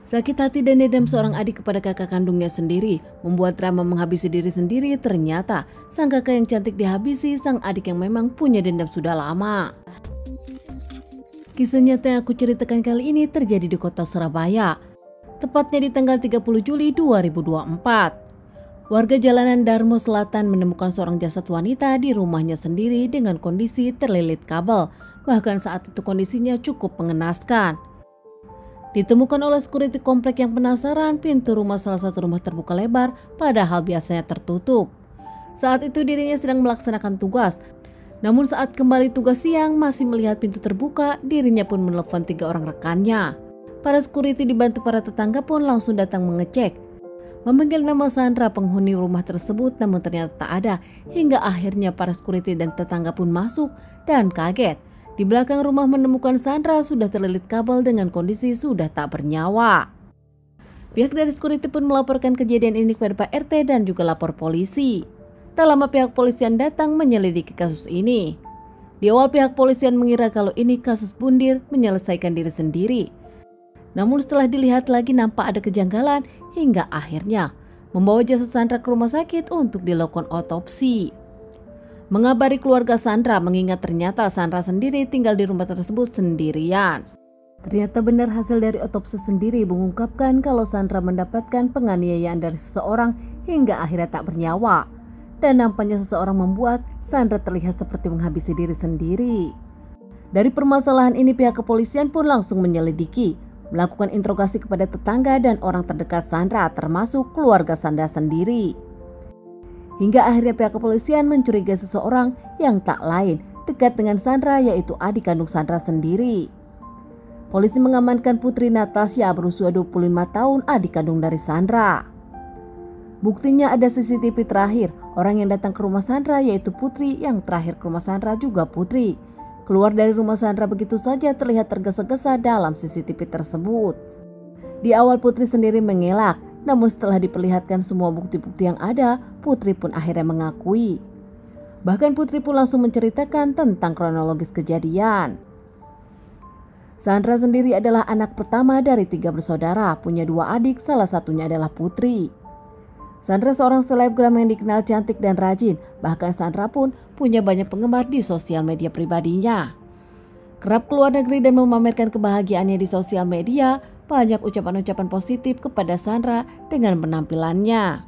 Sakit hati dan dendam seorang adik kepada kakak kandungnya sendiri membuat drama menghabisi diri sendiri. Ternyata sang kakak yang cantik dihabisi sang adik yang memang punya dendam sudah lama. Kisah nyata yang aku ceritakan kali ini terjadi di kota Surabaya, tepatnya di tanggal 30 Juli 2024. Warga jalanan Darmo Selatan menemukan seorang jasad wanita di rumahnya sendiri dengan kondisi terlilit kabel. Bahkan saat itu kondisinya cukup mengenaskan. Ditemukan oleh security komplek yang penasaran, pintu rumah salah satu rumah terbuka lebar padahal biasanya tertutup. Saat itu dirinya sedang melaksanakan tugas. Namun saat kembali tugas siang masih melihat pintu terbuka, dirinya pun menelpon 3 orang rekannya. Para security dibantu para tetangga pun langsung datang mengecek. Memanggil nama Sandra penghuni rumah tersebut namun ternyata tak ada. Hingga akhirnya para security dan tetangga pun masuk dan kaget. Di belakang rumah menemukan Sandra sudah terlilit kabel dengan kondisi sudah tak bernyawa. Pihak dari security pun melaporkan kejadian ini kepada Pak RT dan juga lapor polisi. Tak lama pihak polisian datang menyelidiki kasus ini. Di awal pihak polisian mengira kalau ini kasus bundir menyelesaikan diri sendiri. Namun setelah dilihat lagi nampak ada kejanggalan hingga akhirnya membawa jasad Sandra ke rumah sakit untuk dilakukan otopsi. Mengabari keluarga Sandra mengingat ternyata Sandra sendiri tinggal di rumah tersebut sendirian. Ternyata benar hasil dari otopsi sendiri mengungkapkan kalau Sandra mendapatkan penganiayaan dari seseorang hingga akhirnya tak bernyawa. Dan nampaknya seseorang membuat Sandra terlihat seperti menghabisi diri sendiri. Dari permasalahan ini pihak kepolisian pun langsung menyelidiki, melakukan interogasi kepada tetangga dan orang terdekat Sandra termasuk keluarga Sandra sendiri. Hingga akhirnya pihak kepolisian mencurigai seseorang yang tak lain dekat dengan Sandra yaitu adik kandung Sandra sendiri. Polisi mengamankan Putri Natasha berusia 25 tahun adik kandung dari Sandra. Buktinya ada CCTV terakhir orang yang datang ke rumah Sandra yaitu Putri, yang terakhir ke rumah Sandra juga Putri. Keluar dari rumah Sandra begitu saja terlihat tergesa-gesa dalam CCTV tersebut. Di awal Putri sendiri mengelak. Namun setelah diperlihatkan semua bukti-bukti yang ada, Putri pun akhirnya mengakui. Bahkan Putri pun langsung menceritakan tentang kronologis kejadian. Sandra sendiri adalah anak pertama dari 3 bersaudara, punya 2 adik, salah satunya adalah Putri. Sandra seorang selebgram yang dikenal cantik dan rajin, bahkan Sandra pun punya banyak penggemar di sosial media pribadinya. Kerap keluar negeri dan memamerkan kebahagiaannya di sosial media. Banyak ucapan-ucapan positif kepada Sandra dengan penampilannya.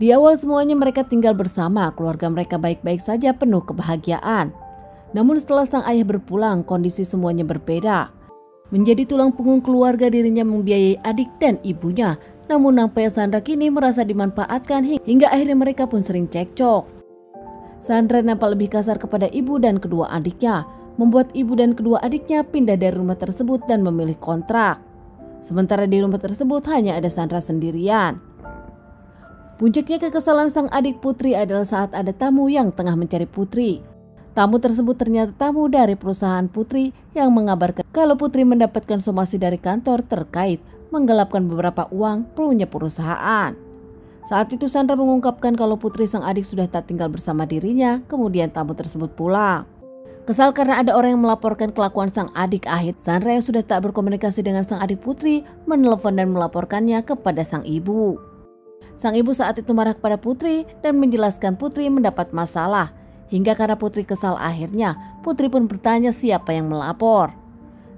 Di awal semuanya mereka tinggal bersama, keluarga mereka baik-baik saja penuh kebahagiaan. Namun setelah sang ayah berpulang, kondisi semuanya berbeda. Menjadi tulang punggung keluarga, dirinya membiayai adik dan ibunya. Namun nampaknya Sandra kini merasa dimanfaatkan hingga akhirnya mereka pun sering cekcok. Sandra nampak lebih kasar kepada ibu dan kedua adiknya, membuat ibu dan kedua adiknya pindah dari rumah tersebut dan memilih kontrak. Sementara di rumah tersebut hanya ada Sandra sendirian. Puncaknya kekesalan sang adik Putri adalah saat ada tamu yang tengah mencari Putri. Tamu tersebut ternyata tamu dari perusahaan Putri yang mengabarkan kalau Putri mendapatkan somasi dari kantor terkait menggelapkan beberapa uang punya perusahaan. Saat itu Sandra mengungkapkan kalau Putri sang adik sudah tak tinggal bersama dirinya, kemudian tamu tersebut pulang. Kesal karena ada orang yang melaporkan kelakuan sang adik, akhir Sandra yang sudah tak berkomunikasi dengan sang adik Putri menelepon dan melaporkannya kepada sang ibu. Sang ibu saat itu marah kepada Putri dan menjelaskan Putri mendapat masalah. Hingga karena Putri kesal akhirnya Putri pun bertanya siapa yang melapor.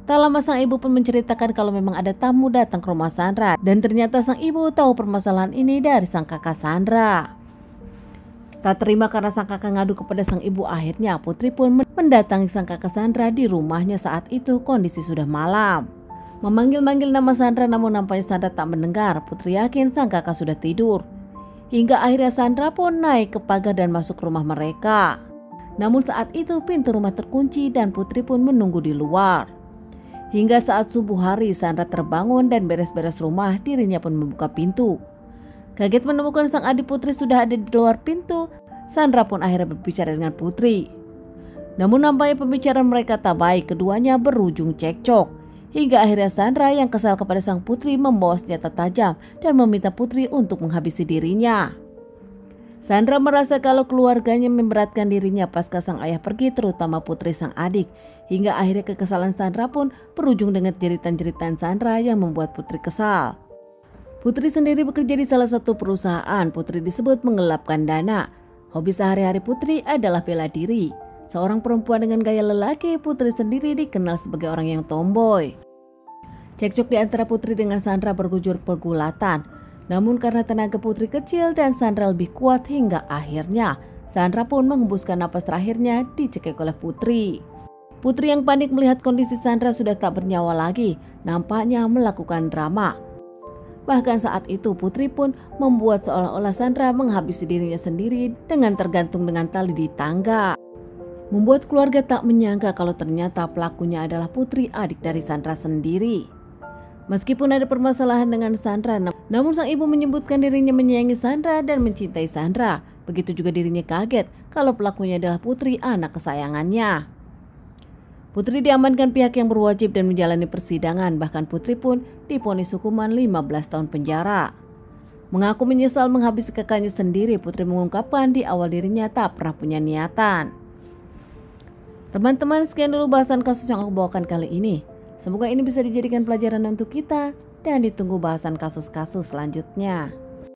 Tak lama sang ibu pun menceritakan kalau memang ada tamu datang ke rumah Sandra dan ternyata sang ibu tahu permasalahan ini dari sang kakak Sandra. Tak terima karena sang kakak ngadu kepada sang ibu, akhirnya Putri pun mendatangi sang kakak Sandra di rumahnya. Saat itu kondisi sudah malam. Memanggil-manggil nama Sandra namun nampaknya Sandra tak mendengar. Putri yakin sang kakak sudah tidur. Hingga akhirnya Sandra pun naik ke pagar dan masuk rumah mereka. Namun saat itu pintu rumah terkunci dan Putri pun menunggu di luar. Hingga saat subuh hari Sandra terbangun dan beres-beres rumah, dirinya pun membuka pintu. Kaget menemukan sang adik Putri sudah ada di luar pintu. Sandra pun akhirnya berbicara dengan Putri. Namun nampaknya pembicaraan mereka tak baik, keduanya berujung cekcok. Hingga akhirnya Sandra yang kesal kepada sang Putri membawa senjata tajam dan meminta Putri untuk menghabisi dirinya. Sandra merasa kalau keluarganya memberatkan dirinya pasca sang ayah pergi, terutama Putri sang adik. Hingga akhirnya kekesalan Sandra pun berujung dengan jeritan-jeritan Sandra yang membuat Putri kesal. Putri sendiri bekerja di salah satu perusahaan. Putri disebut menggelapkan dana. Hobi sehari-hari Putri adalah bela diri. Seorang perempuan dengan gaya lelaki, Putri sendiri dikenal sebagai orang yang tomboy. Cekcok di antara Putri dengan Sandra berujung pergulatan. Namun karena tenaga Putri kecil dan Sandra lebih kuat, hingga akhirnya Sandra pun menghembuskan napas terakhirnya dicekik oleh Putri. Putri yang panik melihat kondisi Sandra sudah tak bernyawa lagi, nampaknya melakukan drama. Bahkan saat itu Putri pun membuat seolah-olah Sandra menghabisi dirinya sendiri dengan tergantung dengan tali di tangga. Membuat keluarga tak menyangka kalau ternyata pelakunya adalah Putri, adik dari Sandra sendiri. Meskipun ada permasalahan dengan Sandra, namun sang ibu menyebutkan dirinya menyayangi Sandra dan mencintai Sandra. Begitu juga dirinya kaget kalau pelakunya adalah Putri, anak kesayangannya. Putri diamankan pihak yang berwajib dan menjalani persidangan. Bahkan Putri pun divonis hukuman 15 tahun penjara. Mengaku menyesal menghabisi kakaknya sendiri, Putri mengungkapkan di awal dirinya tak pernah punya niatan. Teman-teman, sekian dulu bahasan kasus yang aku bawakan kali ini. Semoga ini bisa dijadikan pelajaran untuk kita dan ditunggu bahasan kasus-kasus selanjutnya.